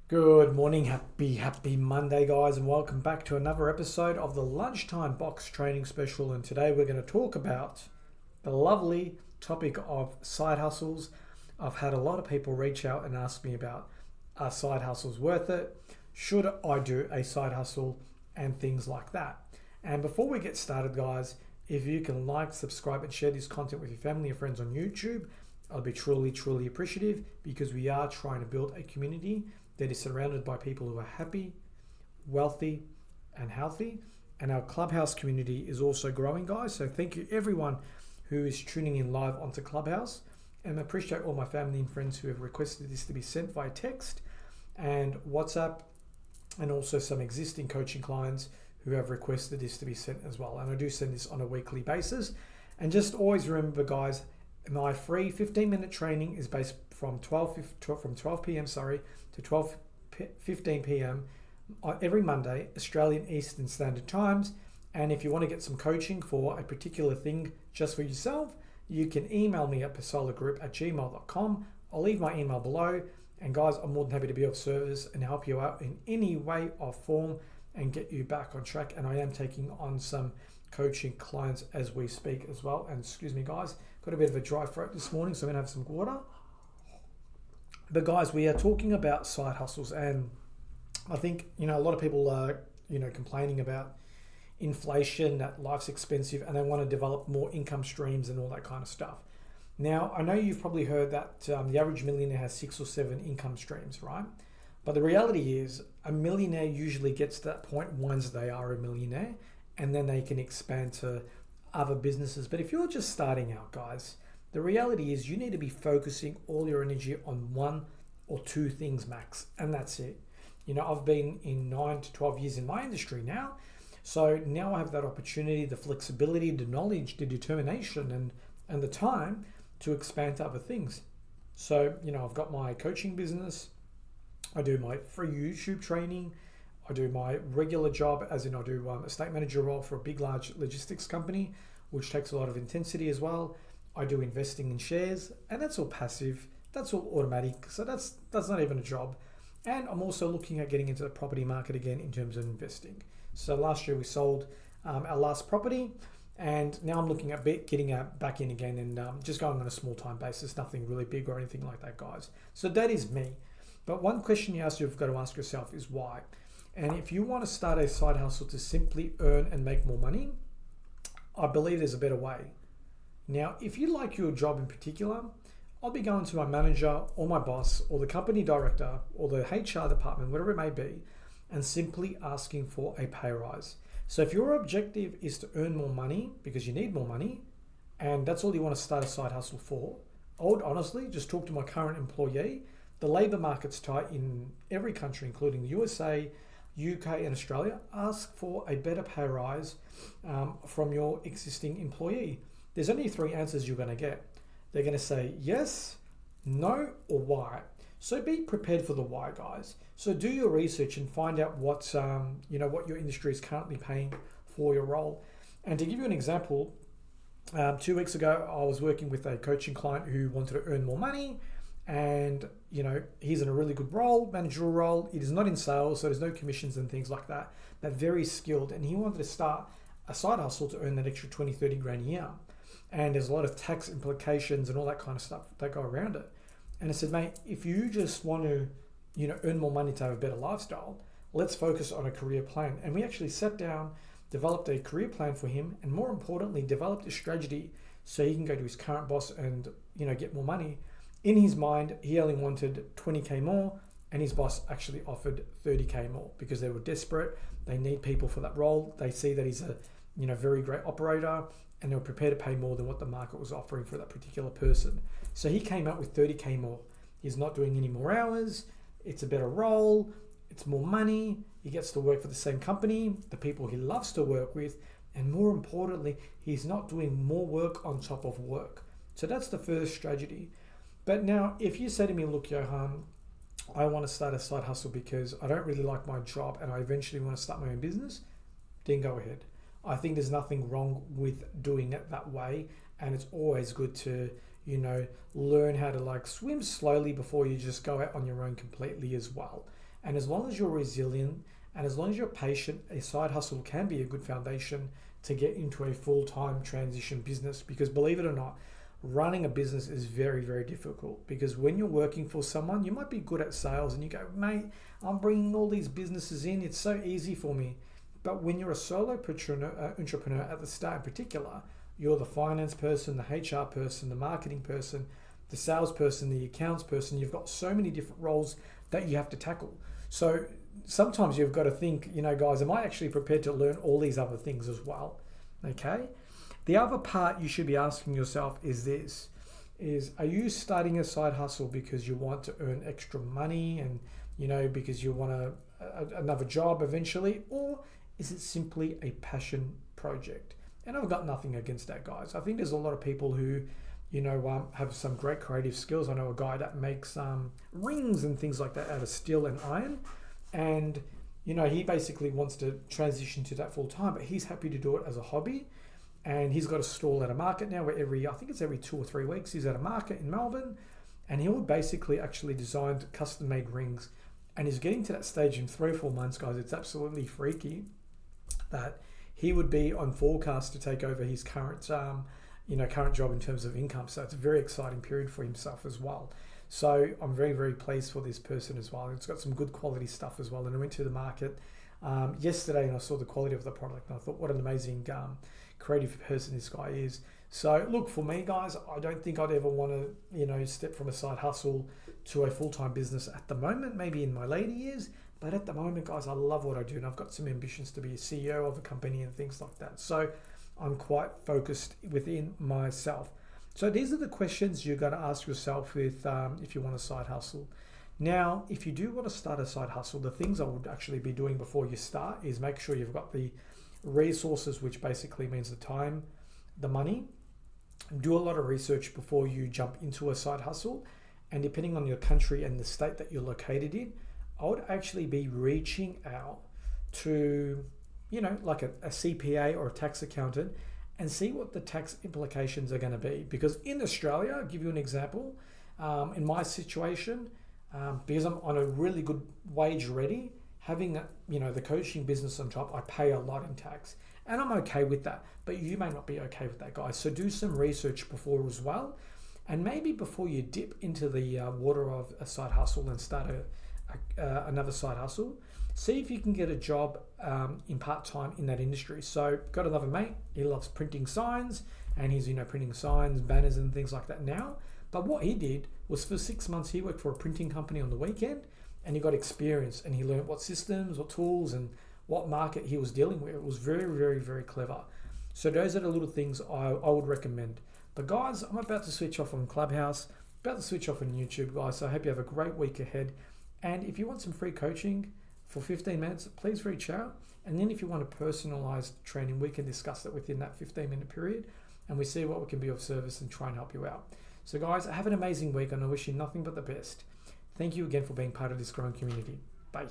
Good morning, happy Monday, guys, and welcome back to another episode of the Lunchtime Box Training Special. And today we're going to talk about the lovely topic of side hustles. I've had a lot of people reach out and ask me about, are side hustles worth it? Should I do a side hustle? And things like that. And before we get started, guys, if you can like, subscribe, and share this content with your family and friends on YouTube, I'll be truly appreciative, because we are trying to build a community that is surrounded by people who are happy, wealthy, and healthy. And our Clubhouse community is also growing, guys. So thank you everyone who is tuning in live onto Clubhouse. And I appreciate all my family and friends who have requested this to be sent via text and WhatsApp, and also some existing coaching clients who have requested this to be sent as well. And I do send this on a weekly basis. And just always remember, guys, my free 15-minute training is based from 12 p.m. to 12:15 p.m. every Monday, Australian Eastern Standard Times. And if you want to get some coaching for a particular thing just for yourself, you can email me at pasolagroup@gmail.com. I'll leave my email below. And guys, I'm more than happy to be of service and help you out in any way or form and get you back on track. And I am taking on some coaching clients as we speak as well. And excuse me, guys, got a bit of a dry throat this morning, so I'm gonna have some water. But guys, we are talking about side hustles, and I think, a lot of people are, complaining about inflation, that life's expensive, and they want to develop more income streams and all that kind of stuff. Now, I know you've probably heard that the average millionaire has 6 or 7 income streams, right? But the reality is, a millionaire usually gets to that point once they are a millionaire, and then they can expand to other businesses. But if you're just starting out, guys, the reality is you need to be focusing all your energy on 1 or 2 things max, and that's it. I've been in 9 to 12 years in my industry now, so now I have that opportunity, the flexibility, the knowledge, the determination, and the time to expand to other things. So, I've got my coaching business, I do my free YouTube training, I do my regular job, as in I do a estate manager role for a big, large logistics company, which takes a lot of intensity as well. I do investing in shares, and that's all passive, that's all automatic, so that's not even a job. And I'm also looking at getting into the property market again in terms of investing. So last year we sold our last property, and now I'm looking at getting back in again, and just going on a small time basis, nothing really big or anything like that, guys. So that is me. But one question you've got to ask yourself is why. And if you want to start a side hustle to simply earn and make more money, I believe there's a better way. Now, if you like your job in particular, I'll be going to my manager or my boss or the company director or the HR department, whatever it may be, and simply asking for a pay rise. So if your objective is to earn more money because you need more money, and that's all you want to start a side hustle for, I would honestly just talk to my current employee. The labour market's tight in every country, including the USA, UK, and Australia. Ask for a better pay rise from your existing employee. There's only 3 answers you're going to get. They're going to say yes, no, or why. So be prepared for the why, guys. So do your research and find out what your industry is currently paying for your role. And to give you an example, 2 weeks ago, I was working with a coaching client who wanted to earn more money, and he's in a really good role, managerial role. It is not in sales, so there's no commissions and things like that, but very skilled. And he wanted to start a side hustle to earn that extra 20, 30 grand a year. And there's a lot of tax implications and all that kind of stuff that go around it. And I said, mate, if you just want to, earn more money to have a better lifestyle, let's focus on a career plan. And we actually sat down, developed a career plan for him, and more importantly, developed a strategy so he can go to his current boss and, get more money. In his mind, he only wanted 20K more, and his boss actually offered 30K more because they were desperate. They need people for that role. They see that he's a, very great operator, and they were prepared to pay more than what the market was offering for that particular person. So he came up with 30K more. He's not doing any more hours. It's a better role. It's more money. He gets to work for the same company, the people he loves to work with, and more importantly, he's not doing more work on top of work. So that's the first strategy. But now, if you say to me, look, Johan, I want to start a side hustle because I don't really like my job and I eventually want to start my own business, then go ahead. I think there's nothing wrong with doing it that way, and it's always good to, learn how to swim slowly before you just go out on your own completely as well. And as long as you're resilient and as long as you're patient, a side hustle can be a good foundation to get into a full-time transition business. Because believe it or not, running a business is very, very difficult, because when you're working for someone, you might be good at sales and you go, mate, I'm bringing all these businesses in. It's so easy for me. But when you're a solo entrepreneur at the start in particular, you're the finance person, the HR person, the marketing person, the salesperson, the accounts person. You've got so many different roles that you have to tackle. So sometimes you've got to think, guys, am I actually prepared to learn all these other things as well? Okay. The other part you should be asking yourself is this, are you starting a side hustle because you want to earn extra money and, because you want another job eventually, or is it simply a passion project? And I've got nothing against that, guys. I think there's a lot of people who, have some great creative skills. I know a guy that makes rings and things like that out of steel and iron. And, he basically wants to transition to that full time, but he's happy to do it as a hobby. And he's got a stall at a market now where every 2 or 3 weeks, he's at a market in Melbourne. And he would basically actually design custom-made rings. And he's getting to that stage in 3 or 4 months, guys. It's absolutely freaky that he would be on forecast to take over his current job in terms of income. So it's a very exciting period for himself as well. So I'm very, very pleased for this person as well. It's got some good quality stuff as well. And I went to the market yesterday and I saw the quality of the product. And I thought, what an amazing creative person this guy is. So look, for me, guys, I don't think I'd ever want to, step from a side hustle to a full-time business at the moment, maybe in my later years. But at the moment, guys, I love what I do, and I've got some ambitions to be a CEO of a company and things like that. So I'm quite focused within myself. So these are the questions you're going to ask yourself with if you want a side hustle. Now, if you do want to start a side hustle, the things I would actually be doing before you start is make sure you've got the resources, which basically means the time, the money. Do a lot of research before you jump into a side hustle. And depending on your country and the state that you're located in, I would actually be reaching out to, like a CPA or a tax accountant and see what the tax implications are going to be. Because in Australia, I'll give you an example. In my situation, because I'm on a really good wage already, having the coaching business on top, I pay a lot in tax. And I'm okay with that. But you may not be okay with that, guys. So do some research before as well. And maybe before you dip into the water of a side hustle and start another side hustle, see if you can get a job in part-time in that industry. So got another mate, he loves printing signs, and he's printing signs, banners and things like that now. But what he did was for 6 months he worked for a printing company on the weekend, and he got experience and he learned what systems, what tools and what market he was dealing with. It was very, very, very clever. So those are the little things I would recommend. But guys, I'm about to switch off on Clubhouse, about to switch off on YouTube, guys. So I hope you have a great week ahead. And if you want some free coaching for 15 minutes, please reach out. And then if you want a personalized training, we can discuss that within that 15-minute period. And we see what we can be of service and try and help you out. So guys, have an amazing week and I wish you nothing but the best. Thank you again for being part of this growing community. Bye.